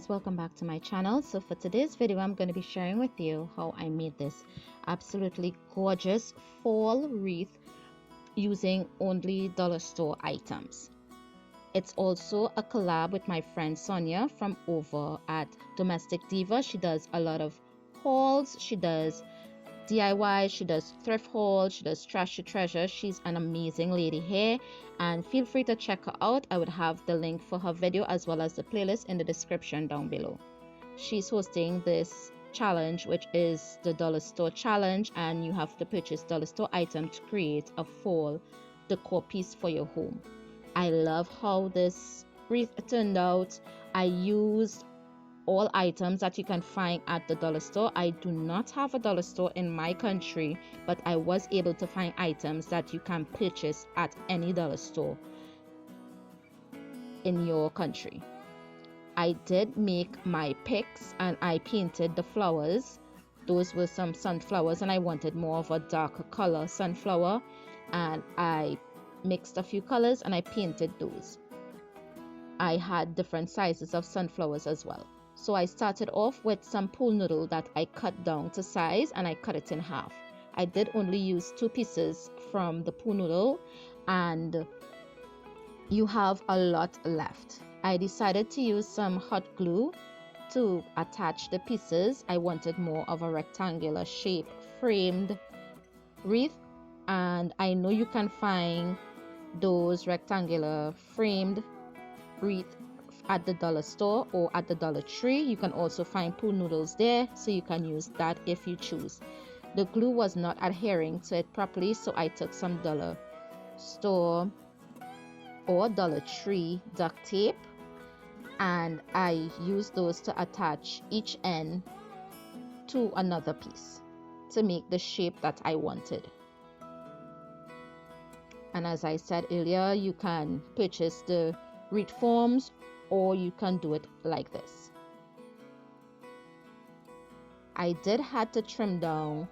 welcome back to my channel. So for today's video I'm going to be sharing with you how I made this absolutely gorgeous fall wreath using only dollar store items. It's also a collab with my friend Sonja from over at Domestic Diva. She does a lot of hauls, she does DIY, she does thrift hauls, she does trash to treasure. She's an amazing lady here, and feel free to check her out. I would have the link for her video as well as the playlist in the description down below. She's hosting this challenge, which is the dollar store challenge, and you have to purchase dollar store item to create a fall decor piece for your home. I love how this wreath turned out. I used all items that you can find at the dollar store. I do not have a dollar store in my country, but I was able to find items that you can purchase at any dollar store in your country. I did make my picks and I painted the flowers. Those were some sunflowers and I wanted more of a darker color sunflower, and I mixed a few colors and I painted those. I had different sizes of sunflowers as well. So I started off with some pool noodle that I cut down to size and I cut it in half. I did only use 2 pieces from the pool noodle and you have a lot left. I decided to use some hot glue to attach the pieces. I wanted more of a rectangular shape framed wreath, and I know you can find those rectangular framed wreath at the dollar store or at the Dollar Tree. You can also find pool noodles there, so you can use that if you choose. The glue was not adhering to it properly, so I took some dollar store or Dollar Tree duct tape and I used those to attach each end to another piece to make the shape that I wanted. And as I said earlier, you can purchase the wreath forms or you can do it like this. I did had to trim down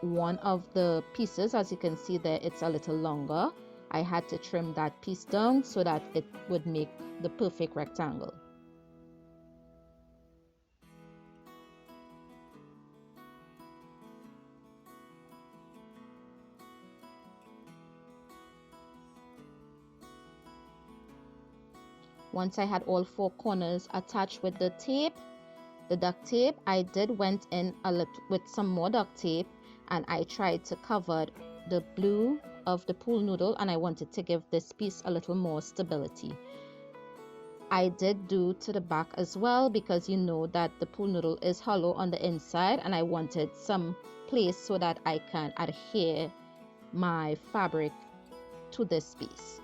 one of the pieces. As you can see there, it's a little longer. I had to trim that piece down so that it would make the perfect rectangle. Once I had all 4 corners attached with the tape, the duct tape, I did went in a little with some more duct tape and I tried to cover the blue of the pool noodle, and I wanted to give this piece a little more stability. I did do to the back as well, because you know that the pool noodle is hollow on the inside and I wanted some place so that I can adhere my fabric to this piece.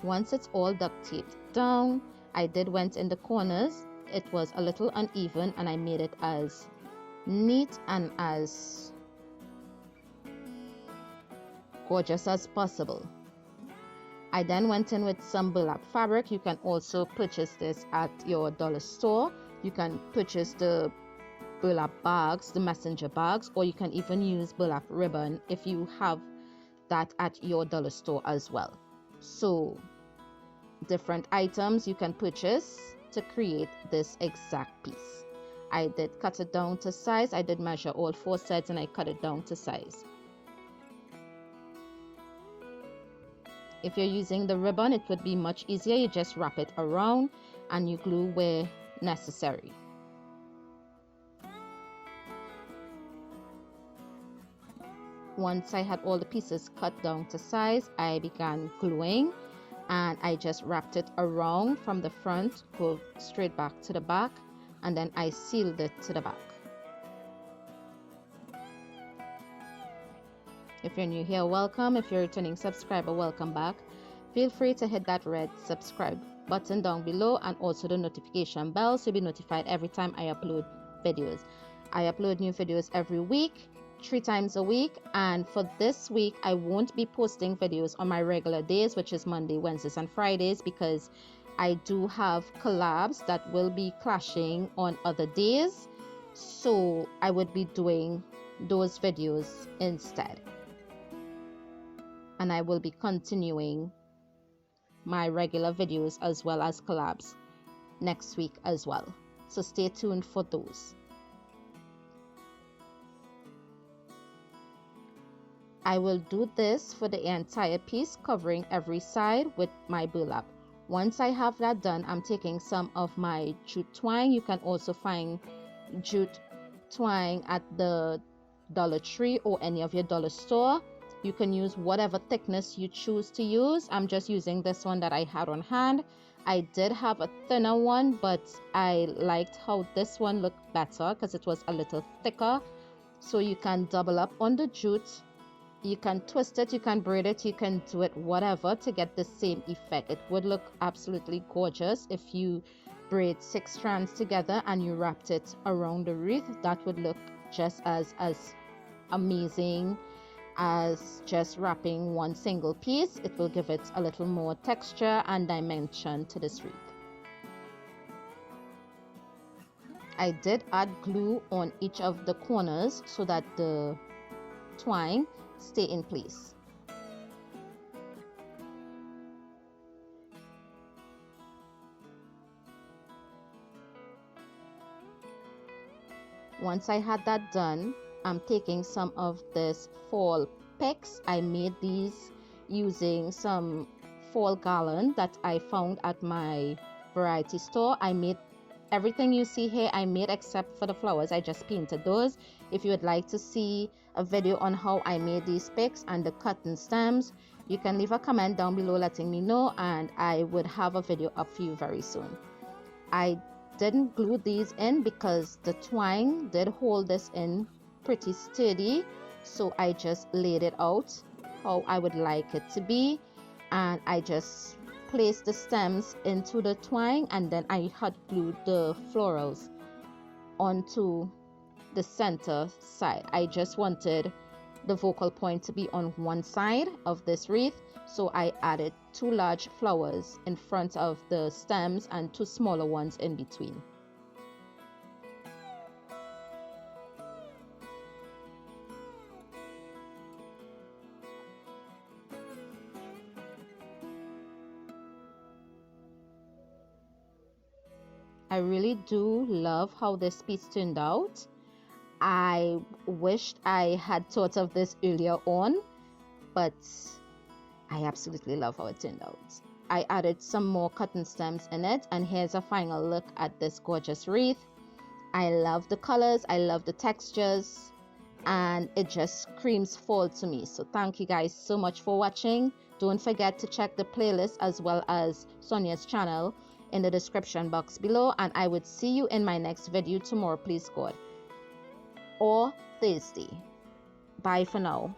Once it's all duct taped down, I did went in the corners. It was a little uneven and I made it as neat and as gorgeous as possible. I then went in with some burlap fabric. You can also purchase this at your dollar store. You can purchase the burlap bags, the messenger bags, or you can even use burlap ribbon if you have that at your dollar store as well. So different items you can purchase to create this exact piece. I did cut it down to size. I did measure all 4 sides and I cut it down to size. If you're using the ribbon, it would be much easier. You just wrap it around and you glue where necessary. Once I had all the pieces cut down to size, I began gluing and I just wrapped it around from the front, go straight back to the back, and then I sealed it to the back. If you're new here, welcome. If you're a returning subscriber, welcome back. Feel free to hit that red subscribe button down below and also the notification bell so you'll be notified every time I upload videos. I upload new videos every week, 3 times a week, and for this week I won't be posting videos on my regular days, which is Monday, Wednesdays and Fridays, because I do have collabs that will be clashing on other days, so I would be doing those videos instead. and I will be continuing my regular videos as well as collabs next week as well, so stay tuned for those. I will do this for the entire piece, covering every side with my burlap. Once I have that done, I'm taking some of my jute twine. You can also find jute twine at the Dollar Tree or any of your dollar store. You can use whatever thickness you choose to use. I'm just using this one that I had on hand. I did have a thinner one, but I liked how this one looked better because it was a little thicker. So you can double up on the jute. You can twist it, you can braid it, you can do it whatever to get the same effect. It would look absolutely gorgeous if you braid 6 strands together and you wrapped it around the wreath. That would look just as amazing as just wrapping one single piece. It will give it a little more texture and dimension to this wreath. I did add glue on each of the corners so that the twine stay in place. Once I had that done, I'm taking some of this fall picks. I made these using some fall garland that I found at my variety store. I made everything you see here, I made except for the flowers. I just painted those. If you would like to see a video on how I made these picks and the cotton stems, you can leave a comment down below letting me know, and I would have a video up for you very soon. I didn't glue these in because the twine did hold this in pretty sturdy, so I just laid it out how I would like it to be, and I just placed the stems into the twine, and then I had glued the florals onto the center side. I just wanted the focal point to be on one side of this wreath, so I added 2 large flowers in front of the stems and 2 smaller ones in between. I really do love how this piece turned out. I wished I had thought of this earlier on, but I absolutely love how it turned out. I added some more cotton stems in it, and here's a final look at this gorgeous wreath. I love the colors, I love the textures, and it just screams fall to me. So thank you guys so much for watching. Don't forget to check the playlist as well as Sonja's channel in the description box below, and I would see you in my next video tomorrow, please God, or Thursday. Bye for now.